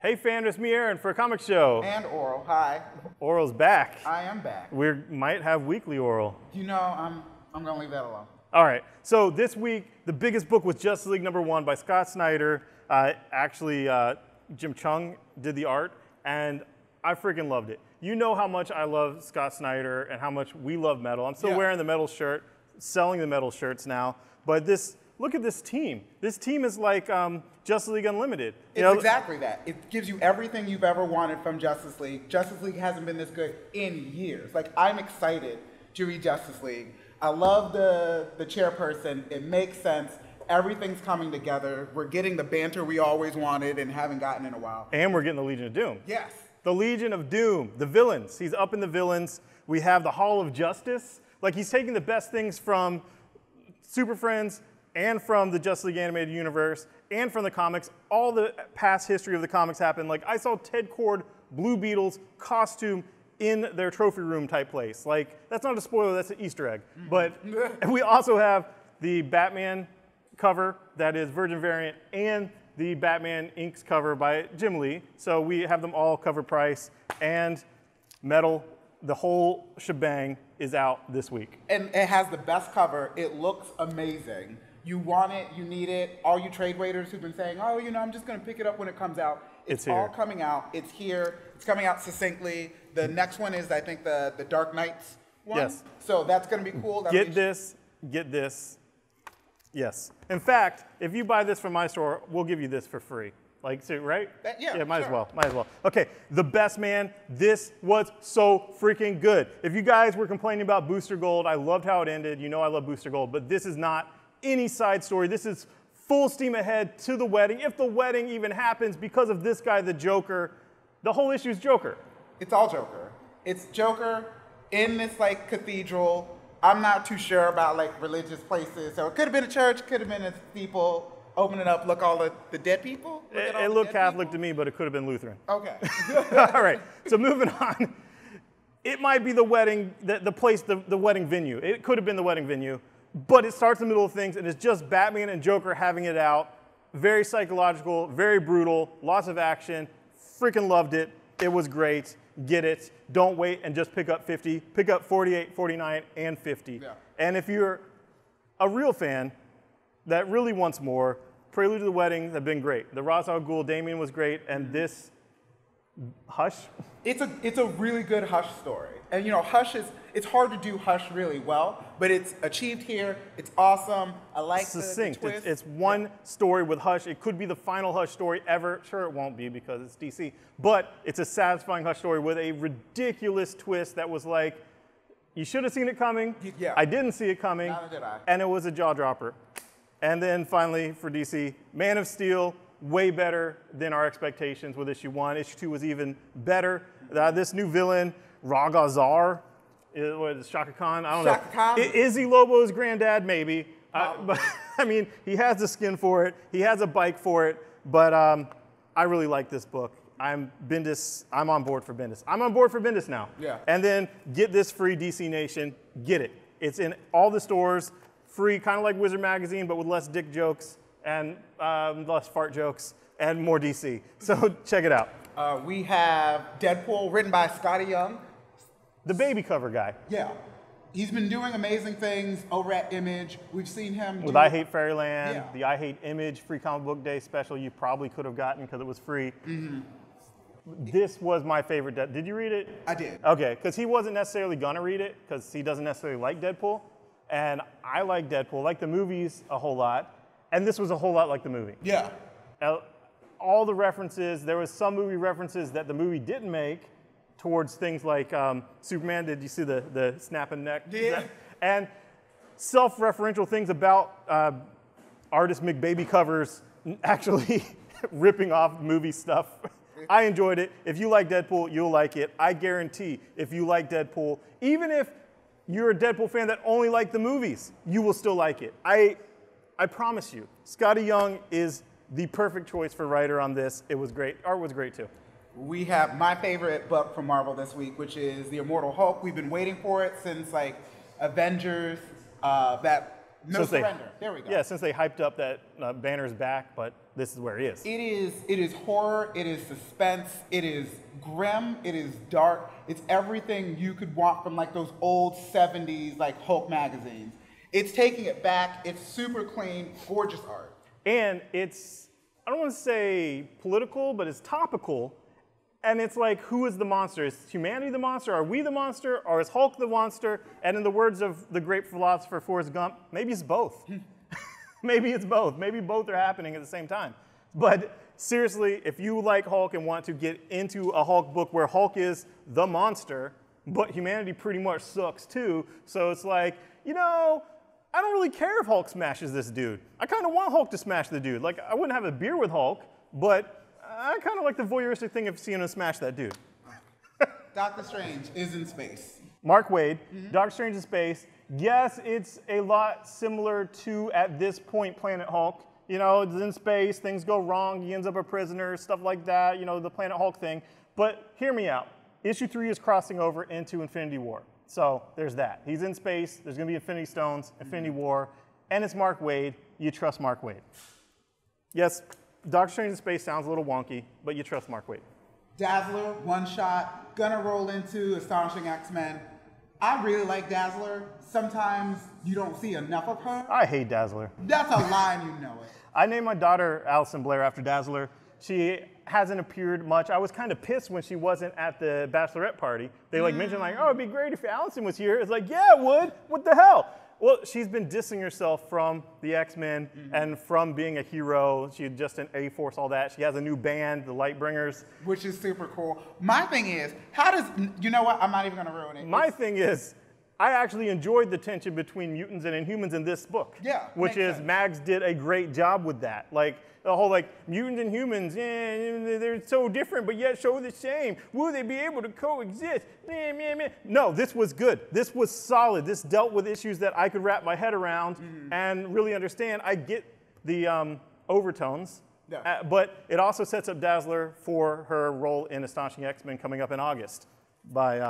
Hey Fandom, it's me Aaron for a comic show. And Oral, hi. Oral's back. I am back. We might have weekly Oral. You know, I'm gonna leave that alone. All right, so this week, the biggest book was Justice League #1 by Scott Snyder. Jim Chung did the art, and I freaking loved it. You know how much I love Scott Snyder and how much we love metal. I'm still wearing the metal shirt, selling the metal shirts now, but look at this team. This team is like Justice League Unlimited. It's exactly that. It gives you everything you've ever wanted from Justice League. Justice League hasn't been this good in years. Like, I'm excited to read Justice League. I love the chairperson. It makes sense. Everything's coming together. We're getting the banter we always wanted and haven't gotten in a while. And we're getting the Legion of Doom. Yes. The Legion of Doom, the villains. He's up in the villains. We have the Hall of Justice. Like, he's taking the best things from Super Friends and from the Justice League animated universe and from the comics. All the past history of the comics happened. Like, I saw Ted Kord, Blue Beetle's costume in their trophy room type place. Like, that's not a spoiler, that's an Easter egg. But we also have the Batman cover that is Virgin variant and the Batman Inks cover by Jim Lee. So we have them all cover price, and metal, the whole shebang is out this week. And it has the best cover. It looks amazing. You want it, you need it. All you trade waiters who've been saying, oh, you know, I'm just gonna pick it up when it comes out. It's all coming out. It's here. It's coming out succinctly. The next one is, I think, the Dark Knights one. Yes. So that's gonna be cool. Get this. Yes. In fact, if you buy this from my store, we'll give you this for free. Like, so, right? Yeah, might as well. Okay, The Best Man. This was so freaking good. If you guys were complaining about Booster Gold, I loved how it ended. You know I love Booster Gold, but this is not any side story. This is full steam ahead to the wedding. If the wedding even happens because of this guy, the Joker, the whole issue is Joker. It's all Joker. It's Joker in this, like, cathedral. I'm not too sure about, like, religious places. So it could have been a church, could have been a steeple. Open it up, look all the dead people. It looked Catholic to me, but it could have been Lutheran. Okay. All right, so moving on. It might be the wedding, the place, the wedding venue. It could have been the wedding venue, but it starts in the middle of things, and it's just Batman and Joker having it out. Very psychological, very brutal, lots of action. Freaking loved it. It was great. Get it. Don't wait and just pick up 50. Pick up 48, 49, and 50. Yeah. And if you're a real fan that really wants more, Prelude to the Wedding have been great. The Ra's al Ghul, Damien was great, and this Hush. It's a really good Hush story. And, you know, it's hard to do Hush really well, but it's achieved here. It's awesome. I like succinct. The twist. It's one story with Hush. It could be the final Hush story ever. Sure, it won't be because it's DC, but it's a satisfying Hush story with a ridiculous twist that was like, you should have seen it coming. Yeah. I didn't see it coming. Neither did I. And it was a jaw dropper. And then finally for DC, Man of Steel, way better than our expectations with issue 1. Issue 2 was even better. This new villain, Ragazar, what is it, Shaka Khan? I don't know. Khan? Is he Lobo's granddad? Maybe. But I mean, he has the skin for it. He has a bike for it. But I really like this book. I'm on board for Bendis. I'm on board for Bendis now. Yeah. And then get this free, DC Nation. Get it. It's in all the stores. Free, kind of like Wizard Magazine, but with less dick jokes and less fart jokes and more DC. So check it out. We have Deadpool, written by Scottie Young. The baby cover guy. Yeah. He's been doing amazing things over at Image. We've seen him with I Hate Fairyland, yeah. The I Hate Image Free Comic Book Day special you probably could have gotten because it was free. Mm-hmm. This was my favorite. Did you read it? I did. Okay, because he wasn't necessarily going to read it because he doesn't necessarily like Deadpool. And I like Deadpool, like the movies a whole lot, and this was a whole lot like the movie. Yeah. All the references, there was some movie references that the movie didn't make towards things like Superman. Did you see the snapping neck? Yeah. And self-referential things about artist McBaby covers actually ripping off movie stuff. I enjoyed it. If you like Deadpool, you'll like it. I guarantee if you like Deadpool, even if you're a Deadpool fan that only liked the movies, you will still like it. I promise you. Scottie Young is the perfect choice for writer on this. It was great. Art was great too. We have my favorite book from Marvel this week, which is The Immortal Hulk. We've been waiting for it since, like, Avengers. That No surrender. There we go. Yeah, since they hyped up that Banner's back, but this is where he is. It is horror, it is suspense, it is grim, it is dark. It's everything you could want from like those old 70s like Hulk magazines. It's taking it back. It's super clean, gorgeous art. And it's, I don't want to say political, but it's topical. And it's like, who is the monster? Is humanity the monster? Are we the monster? Or is Hulk the monster? And in the words of the great philosopher Forrest Gump, maybe it's both. Maybe it's both. Maybe both are happening at the same time. But seriously, if you like Hulk and want to get into a Hulk book where Hulk is the monster, but humanity pretty much sucks too, so it's like, you know, I don't really care if Hulk smashes this dude. I kind of want Hulk to smash the dude. Like, I wouldn't have a beer with Hulk, but I kind of like the voyeuristic thing of seeing him smash that dude. Doctor Strange is in space. Mark Waid, Doctor Strange in space. Yes, it's a lot similar to, at this point, Planet Hulk. You know, it's in space, things go wrong, he ends up a prisoner, stuff like that, you know, the Planet Hulk thing. But hear me out. Issue 3 is crossing over into Infinity War. So there's that. He's in space, there's going to be Infinity Stones, Infinity War, and it's Mark Waid. You trust Mark Waid. Yes, Doctor Strange in space sounds a little wonky, but you trust Mark Waid. Dazzler, one shot, gonna roll into Astonishing X-Men. I really like Dazzler. Sometimes you don't see enough of her. I hate Dazzler. That's a line, you know it. I named my daughter Allison Blair after Dazzler. She hasn't appeared much. I was kind of pissed when she wasn't at the bachelorette party. They mentioned like, oh, it'd be great if Allison was here. It's like, yeah, it would. What the hell? Well, she's been dissing herself from the X-Men and from being a hero. She's just an A-Force, all that. She has a new band, the Lightbringers. Which is super cool. My thing is, how does, you know what? I'm not even gonna ruin it. My thing is, I actually enjoyed the tension between mutants and Inhumans in this book. Yeah, which is, sense. Mags did a great job with that. Like, the whole, like, mutants and humans, they're so different, but yet so the same. Will they be able to coexist? No, this was good. This was solid. This dealt with issues that I could wrap my head around and really understand. I get the overtones, but it also sets up Dazzler for her role in Astonishing X-Men coming up in August by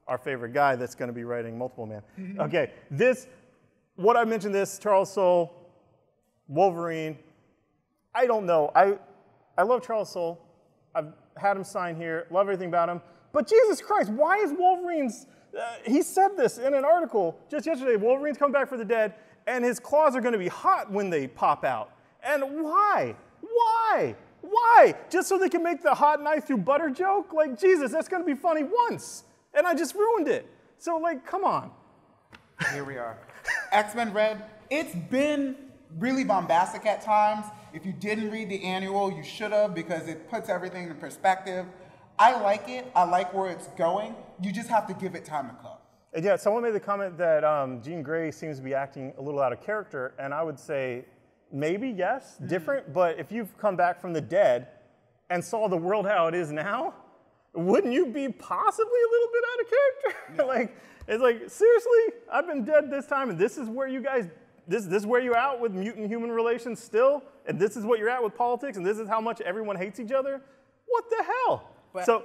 our favorite guy that's going to be writing Multiple Man. Okay, what I mentioned this, Charles Soule, Wolverine, I don't know. I love Charles Soule. I've had him sign here, love everything about him. But Jesus Christ, why is Wolverine's, he said this in an article just yesterday, Wolverine's coming back for the dead, and his claws are going to be hot when they pop out. And why? Why? Why? Just so they can make the hot knife through butter joke? Like, Jesus, that's going to be funny once. And I just ruined it. So, like, come on. Here we are. X-Men Red, it's been really bombastic at times. If you didn't read the annual, you should have, because it puts everything in perspective. I like it. I like where it's going. You just have to give it time to cook. And yeah, someone made the comment that Jean Grey seems to be acting a little out of character, and I would say maybe, yes, different, but if you've come back from the dead and saw the world how it is now, wouldn't you be possibly a little bit out of character? Yeah. Like, it's like, seriously? I've been dead this time, and this is where you guys, this is where you're at with mutant-human relations still? And this is what you're at with politics, and this is how much everyone hates each other? What the hell? But so,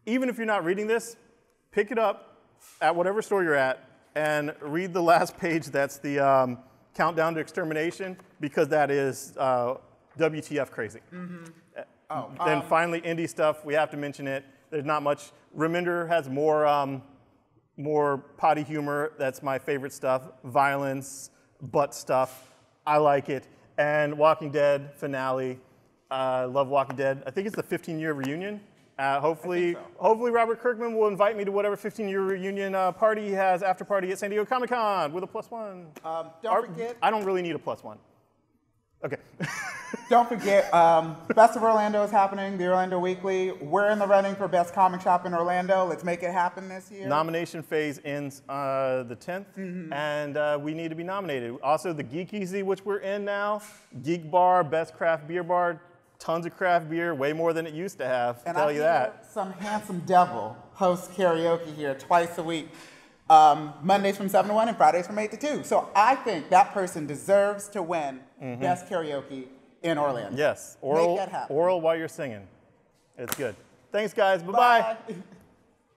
even if you're not reading this, pick it up at whatever store you're at and read the last page. That's the countdown to extermination, because that is WTF crazy. Then finally, indie stuff, we have to mention it. There's not much. Remender has more potty humor. That's my favorite stuff. Violence, butt stuff. I like it. And Walking Dead finale. I love Walking Dead. I think it's the 15-year reunion. Hopefully Robert Kirkman will invite me to whatever 15-year reunion party he has, after party at San Diego Comic-Con with a +1. Don't forget. I don't really need a +1. Okay. Don't forget, Best of Orlando is happening, the Orlando Weekly. We're in the running for Best Comic Shop in Orlando. Let's make it happen this year. Nomination phase ends the 10th, and we need to be nominated. Also, the Geekeasy, which we're in now, Geek Bar, Best Craft Beer Bar, tons of craft beer, way more than it used to have, and tell you that. And some handsome devil hosts karaoke here twice a week. Mondays from 7 to 1 and Fridays from 8 to 2. So I think that person deserves to win Best Karaoke in Orlando. Yes, Make that happen. oral while you're singing. It's good. Thanks, guys. Bye-bye. Bye.